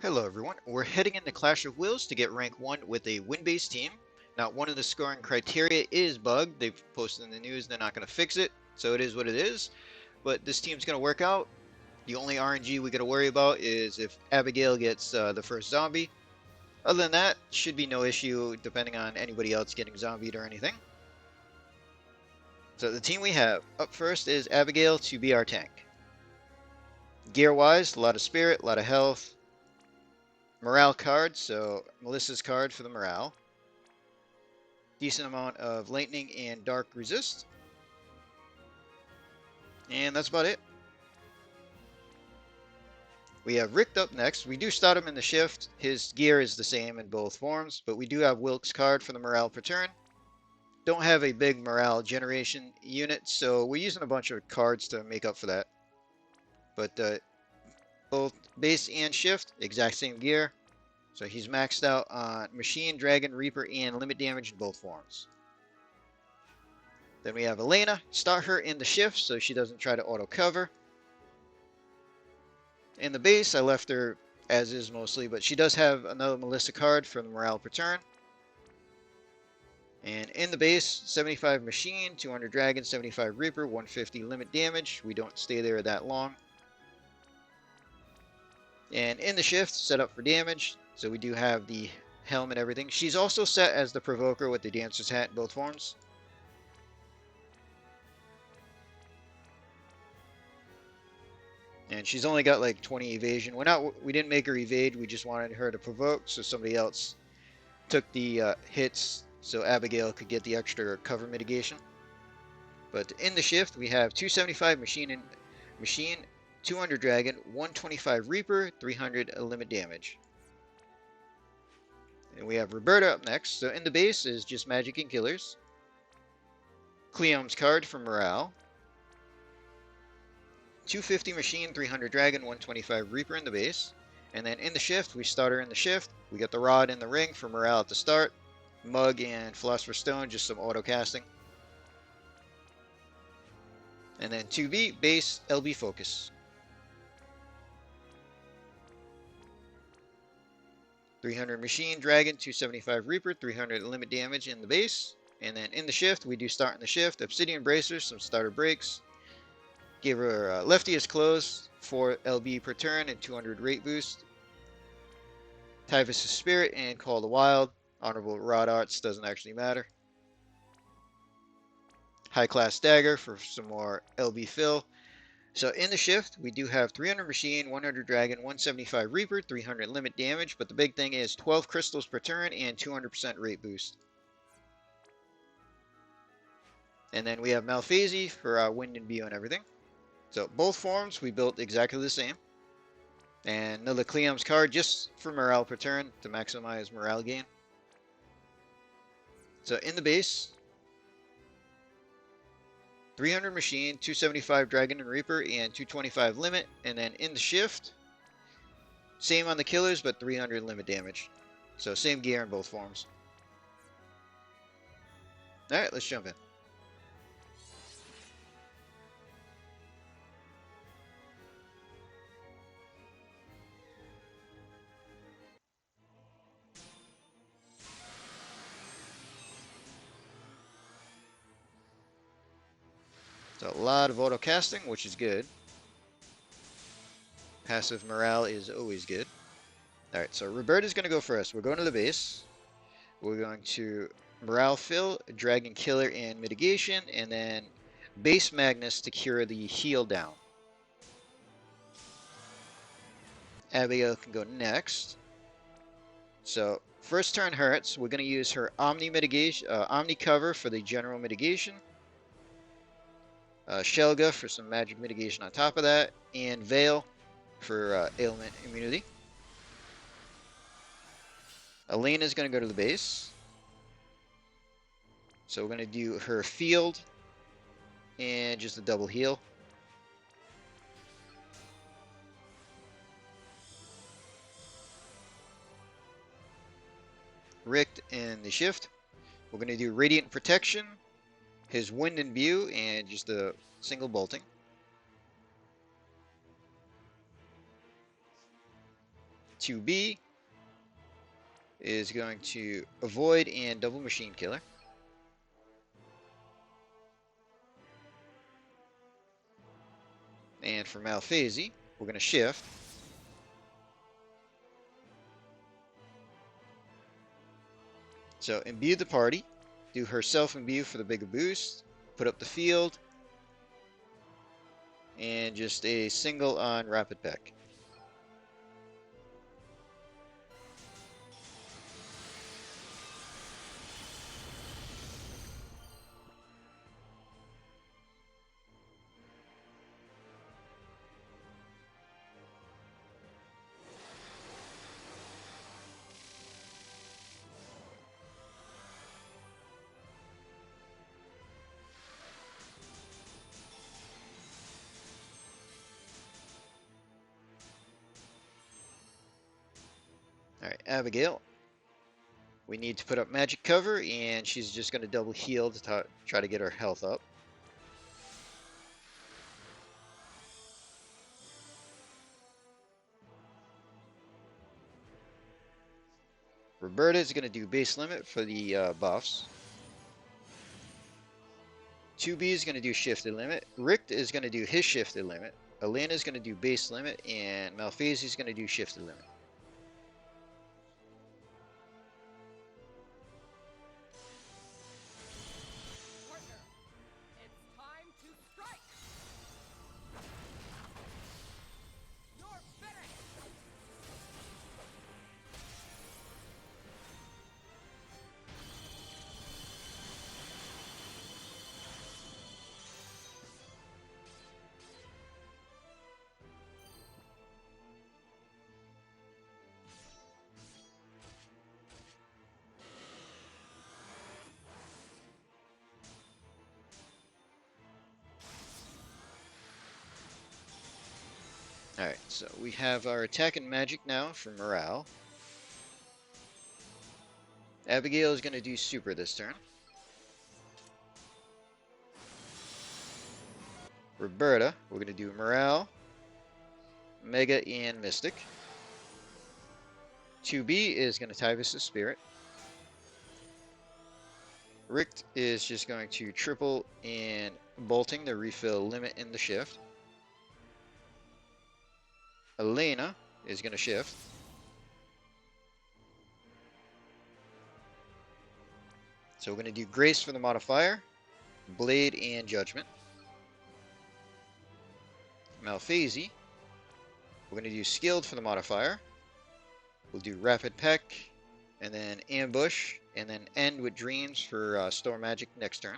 Hello everyone, we're heading into Clash of Wills to get rank 1 with a win-based team. Now one of the scoring criteria is bugged. They've posted in the news they're not going to fix it, so it is what it is. But this team's going to work out. The only RNG we got to worry about is if Abigail gets the first zombie. Other than that, should be no issue depending on anybody else getting zombied or anything. So the team we have, up first is Abigail to be our tank. Gear-wise, a lot of spirit, a lot of health. Morale card, so Melissa's card for the morale. Decent amount of lightning and dark resist. And that's about it. We have Rick up next. We do start him in the shift. His gear is the same in both forms, but we do have Wilk's card for the morale per turn. Don't have a big morale generation unit, so we're using a bunch of cards to make up for that. But both base and shift, exact same gear. So he's maxed out on Machine, Dragon, Reaper, and limit damage in both forms. Then we have Elena. Start her in the shift so she doesn't try to auto cover. In the base, I left her as is mostly, but she does have another Melissa card for the morale per turn. And in the base, 75 Machine, 200 Dragon, 75 Reaper, 150 limit damage. We don't stay there that long. And in the shift, set up for damage. So we do have the helm and everything. She's also set as the Provoker with the Dancer's Hat in both forms. And she's only got like 20 evasion. We didn't make her evade. We just wanted her to provoke, so somebody else took the hits, so Abigail could get the extra cover mitigation. But in the shift, we have 275 Machine, 200 Dragon, 125 Reaper, 300 limit damage. And we have Roberta up next. So in the base is just magic and killers. Cleom's card for morale. 250 Machine, 300 Dragon, 125 Reaper in the base. And then in the shift, we start her in the shift. We get the Rod in the ring for morale at the start. Mug and Philosopher's Stone, just some auto casting. And then 2B, base, LB focus. 300 Machine, Dragon, 275 Reaper, 300 limit damage in the base. And then in the shift, we do start in the shift. Obsidian Bracers, some starter breaks. Give her Lefty is closed, 4 LB per turn and 200 rate boost. Typhus' Spirit and Call the Wild. Honorable Rod Arts doesn't actually matter. High Class Dagger for some more LB fill. So in the shift, we do have 300 Machine, 100 Dragon, 175 Reaper, 300 limit damage, but the big thing is 12 crystals per turn and 200% rate boost. And then we have Malphase for our Wind and Bio and everything. So both forms we built exactly the same. And another Cleom's card just for morale per turn to maximize morale gain. So in the base, 300 Machine, 275 Dragon and Reaper, and 225 limit. And then in the shift, same on the killers, but 300 limit damage. So same gear in both forms. Alright, let's jump in. So a lot of auto casting, which is good. Passive morale is always good. Alright, so Roberta's going to go first. We're going to the base. We're going to morale fill, dragon killer, and mitigation, and then base Magnus to cure the heal down. Abigail can go next. So first turn hurts. We're going to use her Omni mitigation, Omni cover for the general mitigation. Shelga for some magic mitigation on top of that, and Veil for ailment immunity. Elena's going to go to the base. So we're going to do her field and just a double heal. Rick in the shift. We're going to do Radiant Protection, his Wind and Bio, and just a single bolting. 2B is going to avoid and double machine killer. And for Malphasy, we're going to shift. So imbue the party, do her self-imbue for the bigger boost, put up the field, and just a single on Rapid Peck. Alright, Abigail. We need to put up magic cover, and she's just going to double heal to try to get her health up. Roberta is going to do base limit for the buffs. 2B is going to do shifted limit. Richt is going to do his shifted limit. Elena is going to do base limit, and Malphasy is going to do shifted limit. Alright, so we have our attack and magic now for morale. Abigail is going to do super this turn. Roberta, we're going to do morale, mega, and mystic. 2B is going to Tyvus the spirit. Richt is just going to triple and bolting the refill limit in the shift. Elena is going to shift. So we're going to do Grace for the modifier, Blade and Judgment. Malphasy, we're going to do Skilled for the modifier. We'll do Rapid Peck, and then Ambush, and then end with Dreams for Store Magic next turn.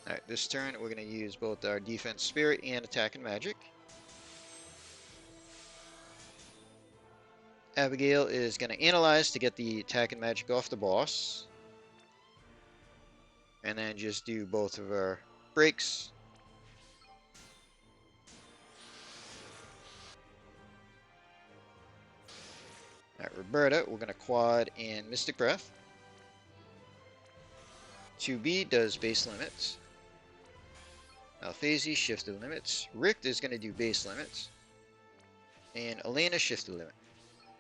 Alright, this turn we're going to use both our Defense Spirit and Attack and Magic. Abigail is going to Analyze to get the Attack and Magic off the boss. And then just do both of our breaks. Alright, Roberta, we're going to quad and Mystic Breath. 2B does base limits. Malphasy shifted limits. Richt is going to do base limits. And Elena shifted limit.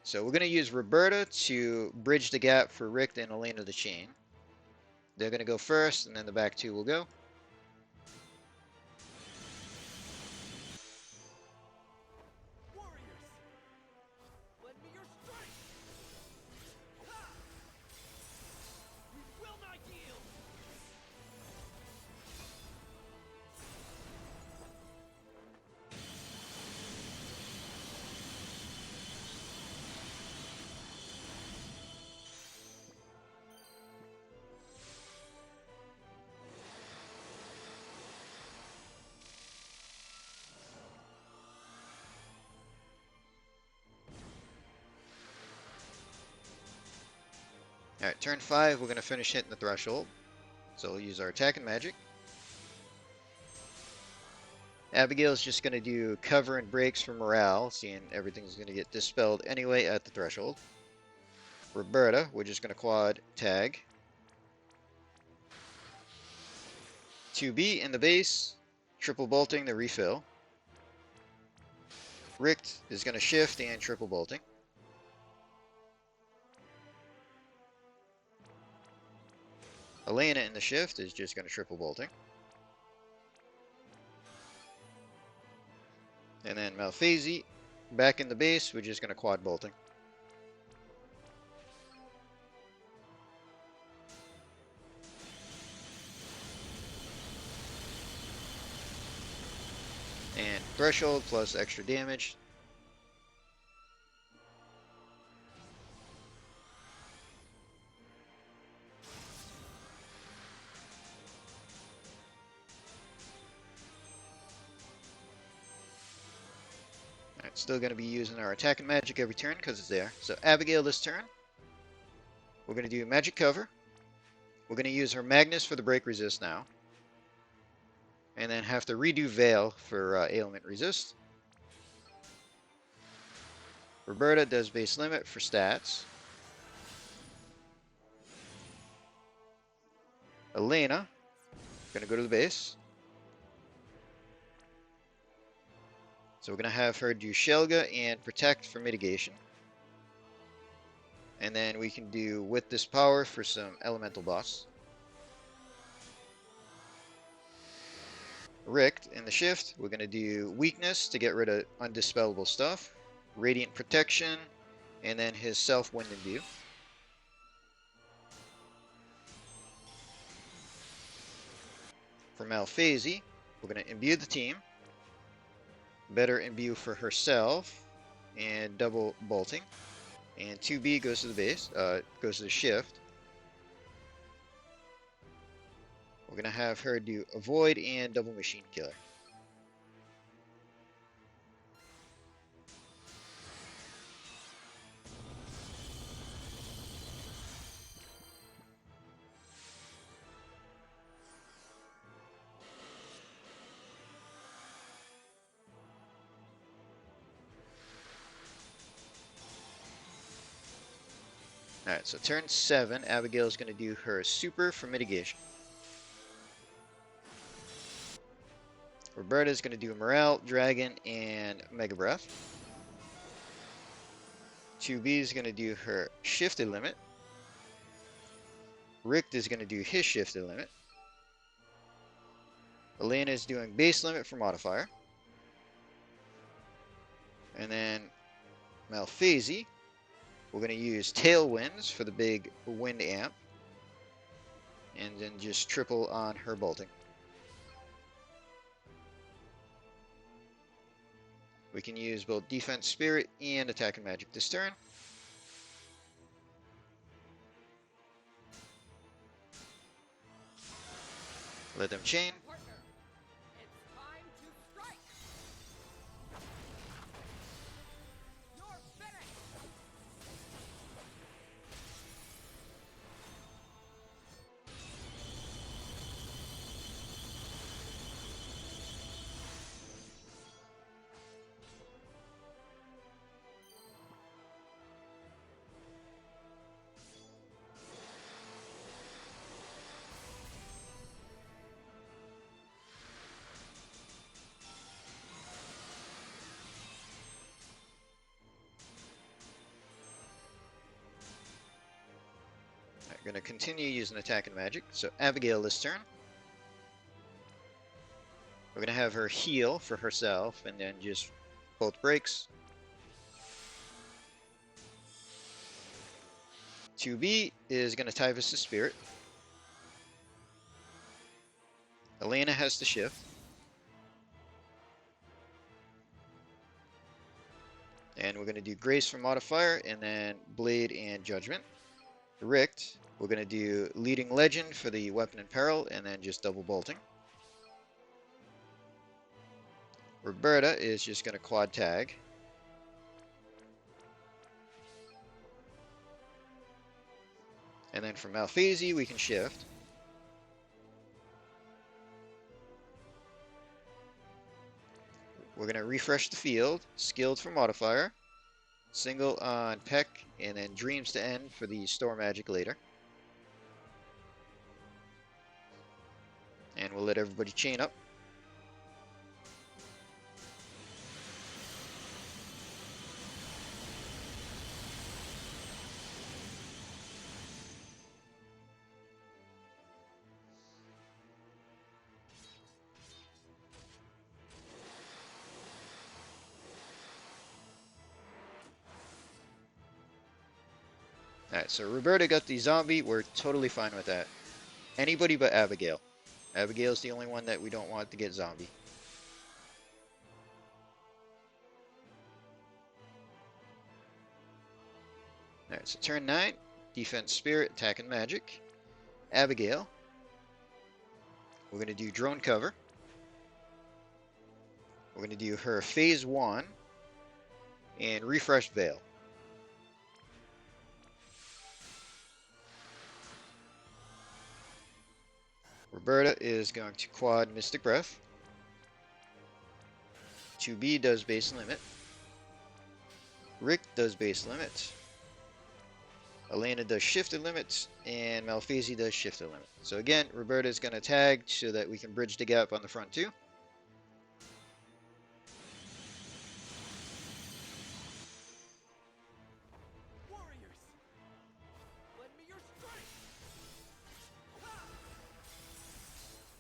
So we're going to use Roberta to bridge the gap for Richt and Elena the chain. They're going to go first, and then the back two will go. Alright, turn 5, we're going to finish hitting the threshold. So we'll use our attack and magic. Abigail's just going to do cover and breaks for morale, seeing everything's going to get dispelled anyway at the threshold. Roberta, we're just going to quad tag. 2B in the base, triple bolting the refill. Richt is going to shift and triple bolting. Elena in the shift is just going to triple bolting. And then Malphasi, back in the base, we're just going to quad bolting. And threshold plus extra damage. Alright, still going to be using our attack and magic every turn because it's there. So Abigail this turn, we're going to do magic cover. We're going to use her Magnus for the break resist now. And then have to redo Veil for ailment resist. Roberta does base limit for stats. Elena, gonna go to the base. So we're gonna have her do Shelga and protect for mitigation. And then we can do with this power for some elemental boss. Richt in the shift, we're gonna do weakness to get rid of undispellable stuff. Radiant protection, and then his self wind imbue. For Malphasi, we're going to imbue the team. Better imbue for herself. And double bolting. And 2B goes to the base, goes to the shift. We're going to have her do avoid and double machine killer. Alright, so turn 7, Abigail's going to do her super for mitigation. Roberta's going to do morale, dragon, and mega breath. 2B is going to do her shifted limit. Richt is going to do his shifted limit. Elena is doing base limit for modifier. And then Malphasi, we're going to use tailwinds for the big wind amp. And then just triple on her bolting. We can use both defense spirit and attack and magic this turn. Let them chain. Going to continue using attack and magic. So Abigail this turn. We're going to have her heal for herself and then just both breaks. 2B is going to Typhus the Spirit. Elena has to shift. And we're going to do Grace for modifier and then Blade and Judgment. Richt, we're going to do Leading Legend for the weapon in peril and then just double bolting. Roberta is just going to quad tag. And then from Malphase, we can shift. We're going to refresh the field, skilled for modifier, single on Peck, and then Dreams to End for the Store Magic later. And we'll let everybody chain up. Alright, so Roberta got the zombie. We're totally fine with that. Anybody but Abigail. Abigail's the only one that we don't want to get zombie. Alright, so turn 9. Defense Spirit, Attack and Magic. Abigail. We're going to do Drone Cover. We're going to do her Phase 1 and Refresh Veil. Roberta is going to quad Mystic Breath. 2B does base limit. Rick does base limit. Elena does shifted limits, and Malphase does shifted limit. So again, Roberta is going to tag so that we can bridge the gap on the front too. Warriors, lend me your strength.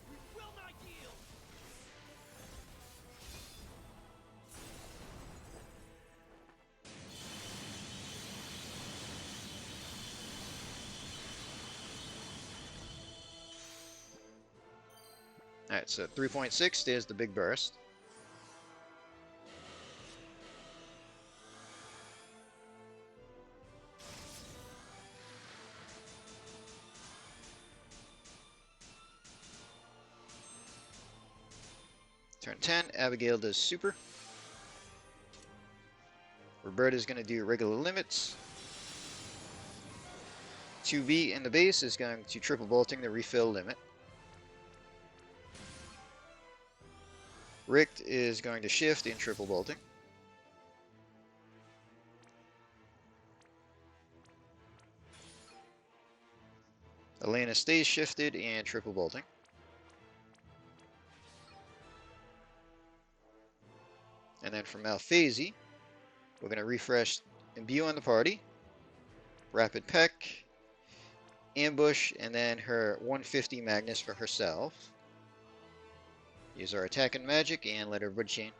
We will not yield. Alright, so 3.6 there's the big burst. Turn 10, Abigail does super. Roberta's going to do regular limits. 2B in the base is going to triple bolting the refill limit. Rick is going to shift in triple bolting. Elena stays shifted and triple bolting. And then from Malphase, we're going to refresh Imbue on the party, Rapid Peck, Ambush, and then her 150 Magnus for herself. Use our attack and magic and let everybody chain.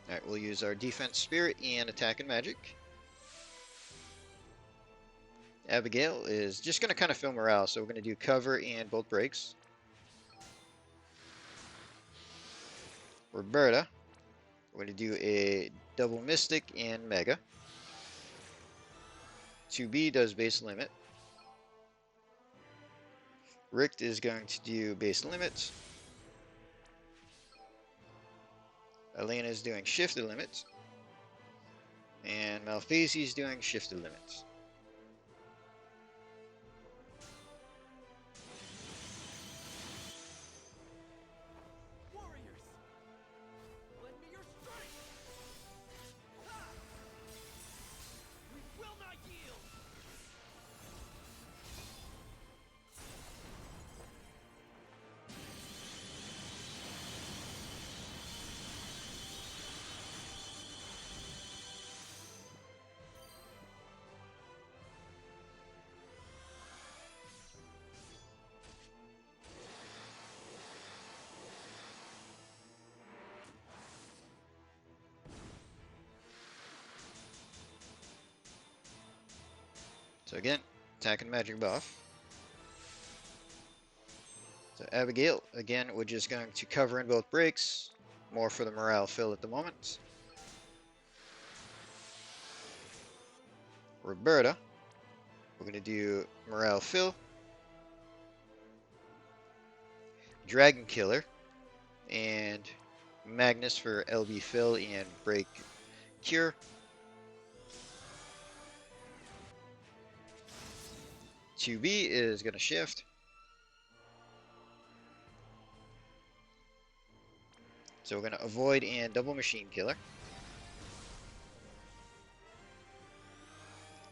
Alright, we'll use our defense spirit and attack and magic. Abigail is just going to kind of fill morale, so we're going to do cover and bolt breaks. Roberta, we're going to do a double mystic and mega. 2B does base limit. Rick is going to do base limit. Elena is doing shifted limits. And Malphase is doing shifted limits. Warriors, lend me your strength. We will not yield. So again, attack and magic buff. So Abigail, again, we're just going to cover in both breaks. More for the morale fill at the moment. Roberta, we're going to do morale fill. Dragon Killer, and Magnus for LB fill and break cure. QB is going to shift. So we're going to avoid and double machine killer.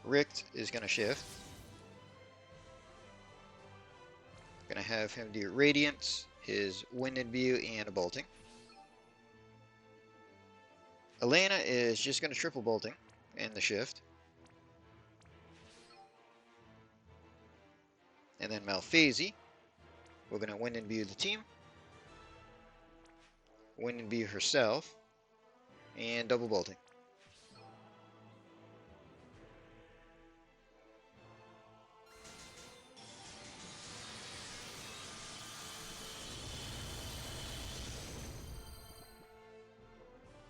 Richt is going to shift. Going to have him do Radiance, his Wind and View, and a bolting. Elena is just going to triple bolting in the shift. And then Malphasy, we're going to Wind and View the team. Wind and View herself, and double bolting.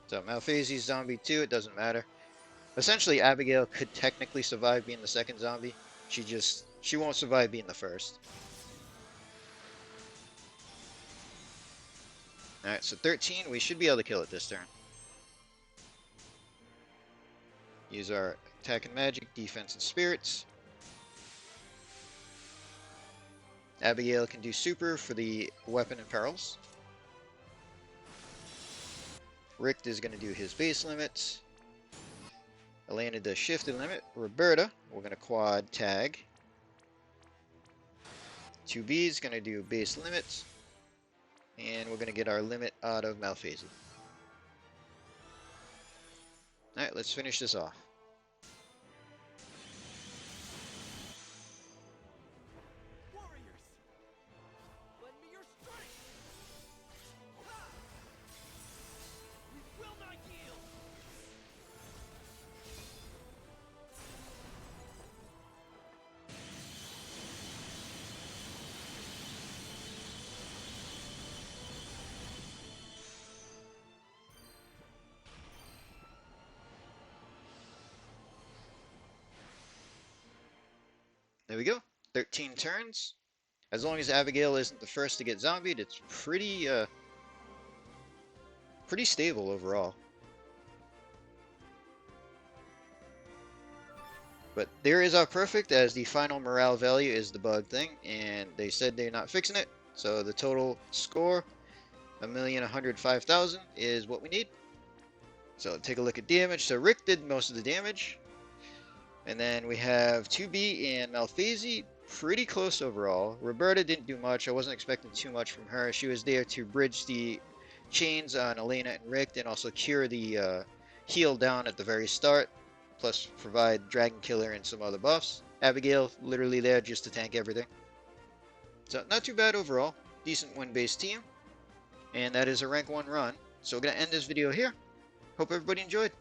So Malphasy's zombie 2, it doesn't matter. Essentially, Abigail could technically survive being the second zombie. She won't survive being the first. Alright, so 13, we should be able to kill it this turn. Use our attack and magic, defense and spirits. Abigail can do super for the weapon and perils. Richt is going to do his base limit. Elena does shifted limit. Roberta, we're going to quad tag. 2B is going to do base limit. And we're going to get our limit out of Malphasy. Alright, let's finish this off. Warriors, lend me your strength. Ha! We will not yield. There we go. 13 turns. As long as Abigail isn't the first to get zombied, it's pretty stable overall. But there is our perfect, as the final morale value is the bug thing, and they said they're not fixing it. So the total score, 1,105,000, is what we need. So take a look at damage. So Rick did most of the damage. And then we have 2B and Malphasy, pretty close overall. Roberta didn't do much. I wasn't expecting too much from her. She was there to bridge the chains on Elena and Rick, and also cure the heal down at the very start, plus provide Dragon Killer and some other buffs. Abigail, literally there just to tank everything. So not too bad overall. Decent win-based team. And that is a rank 1 run. So we're going to end this video here. Hope everybody enjoyed.